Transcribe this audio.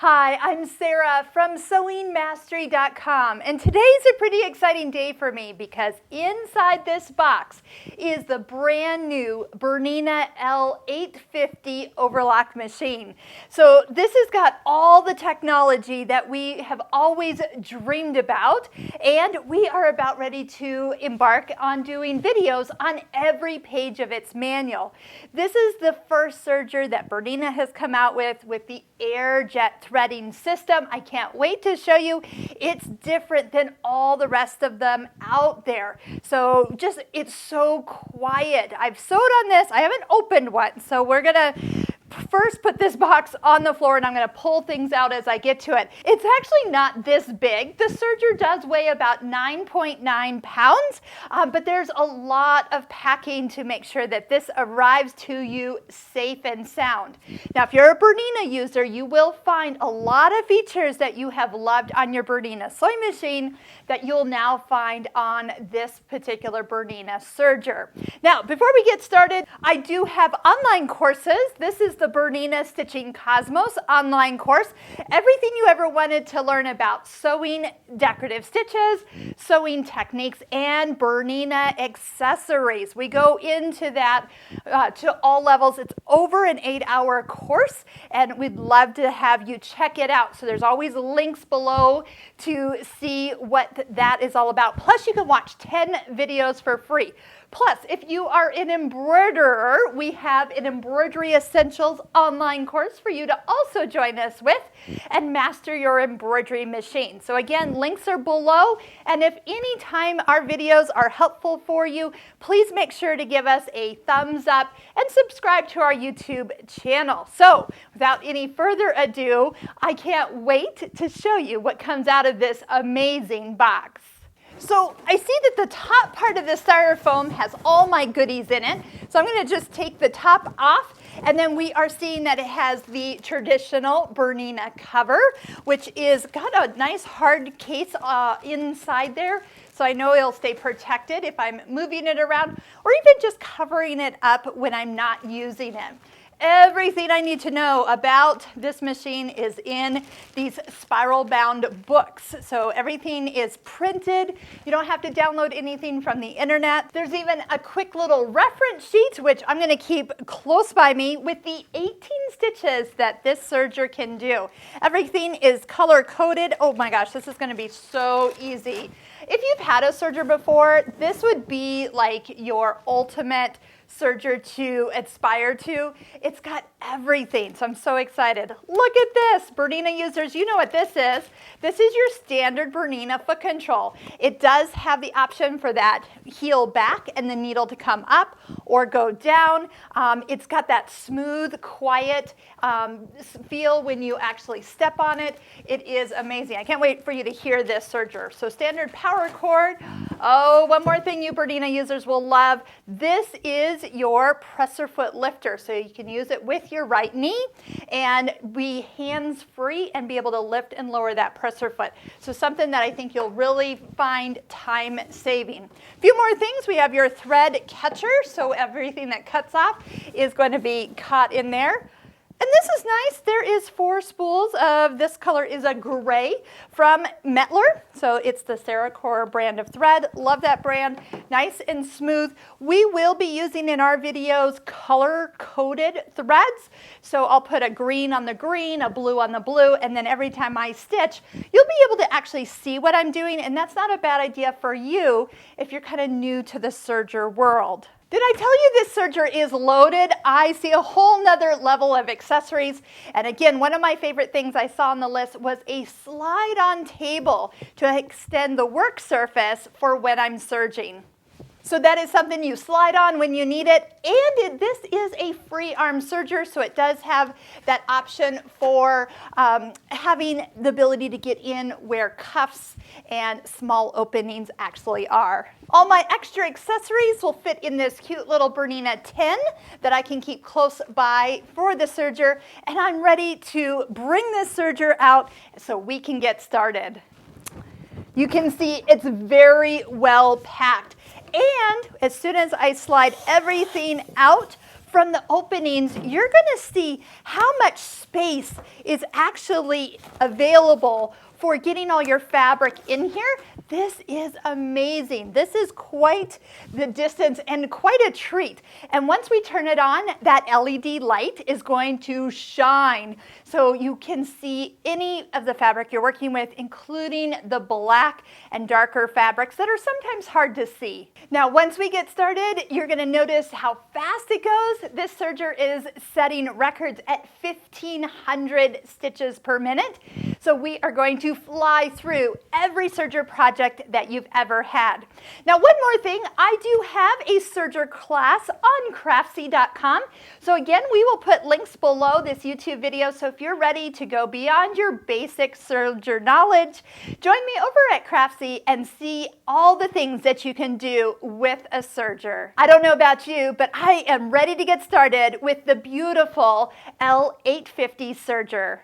Hi, I'm Sara from sewingmastery.com, and today's a pretty exciting day for me because inside this box is the brand new BERNINA L 850 overlock machine. So this has got all the technology that we have always dreamed about, and we are about ready to embark on doing videos on every page of its manual. This is the first serger that BERNINA has come out with the air jet threading system. I can't wait to show you. It's different than all the rest of them out there. So it's so quiet. I've sewed on this. I haven't opened one. So we're gonna first put this box on the floor and I'm gonna pull things out as I get to it. It's actually not this big. The serger does weigh about 9.9 pounds, but there's a lot of packing to make sure that this arrives to you safe and sound. Now, if you're a BERNINA user, you will find a lot of features that you have loved on your BERNINA sewing machine that you'll now find on this particular BERNINA serger. Now, before we get started, I do have online courses. This is the BERNINA Stitching Cosmos online course. Everything you ever wanted to learn about sewing decorative stitches, sewing techniques, and BERNINA accessories. We go into that to all levels. It's over an 8-hour course, and we'd love to have you check it out. So there's always links below to see what that is all about. Plus, you can watch 10 videos for free. Plus, if you are an embroiderer, we have an Embroidery Essentials online course for you to also join us with and master your embroidery machine. So again, links are below, and if any time our videos are helpful for you, please make sure to give us a thumbs up and subscribe to our YouTube channel. So without any further ado, I can't wait to show you what comes out of this amazing box. So I see that the top part of the styrofoam has all my goodies in it. So I'm going to just take the top off, and then we are seeing that it has the traditional BERNINA cover, which is got a nice hard case inside there. So I know it'll stay protected if I'm moving it around or even just covering it up when I'm not using it. Everything I need to know about this machine is in these spiral bound books. So everything is printed. You don't have to download anything from the internet. There's even a quick little reference sheet, which I'm going to keep close by me, with the 18 stitches that this serger can do. Everything is color coded. Oh my gosh, this is going to be so easy. If you've had a serger before, this would be like your ultimate serger to aspire to. It's got everything, so I'm so excited. Look at this, BERNINA users, you know what this is. This is your standard BERNINA foot control. It does have the option for that heel back and the needle to come up or go down. It's got that smooth, quiet feel when you actually step on it. It is amazing. I can't wait for you to hear this serger. So standard power cord. Oh, one more thing you BERNINA users will love. This is your presser foot lifter. So you can use it with your right knee and be hands-free and be able to lift and lower that presser foot. So something that I think you'll really find time-saving. A few more things. We have your thread catcher. So everything that cuts off is going to be caught in there. And this is nice. There is 4 spools of this color is a gray from Mettler. So it's the Sara brand of thread. Love that brand. Nice and smooth. We will be using in our videos color-coded threads. So I'll put a green on the green, a blue on the blue, and then every time I stitch, you'll be able to actually see what I'm doing. And that's not a bad idea for you if you're kind of new to the serger world. Did I tell you this serger is loaded? I see a whole nother level of accessories. And again, one of my favorite things I saw on the list was a slide-on table to extend the work surface for when I'm serging. So that is something you slide on when you need it. And this is a free arm serger, so it does have that option for having the ability to get in where cuffs and small openings actually are. All my extra accessories will fit in this cute little BERNINA tin that I can keep close by for the serger. And I'm ready to bring this serger out so we can get started. You can see it's very well packed. And as soon as I slide everything out from the openings, you're going to see how much space is actually available for getting all your fabric in here. This is amazing. This is quite the distance and quite a treat. And once we turn it on, that LED light is going to shine so you can see any of the fabric you're working with, including the black and darker fabrics that are sometimes hard to see. Now, once we get started, you're going to notice how fast it goes. This serger is setting records at 1,500 stitches per minute. So we are going to fly through every serger project that you've ever had. Now, one more thing, I do have a serger class on craftsy.com. So again, we will put links below this YouTube video. So if you're ready to go beyond your basic serger knowledge, join me over at Craftsy and see all the things that you can do with a serger. I don't know about you, but I am ready to get started with the beautiful L850 serger.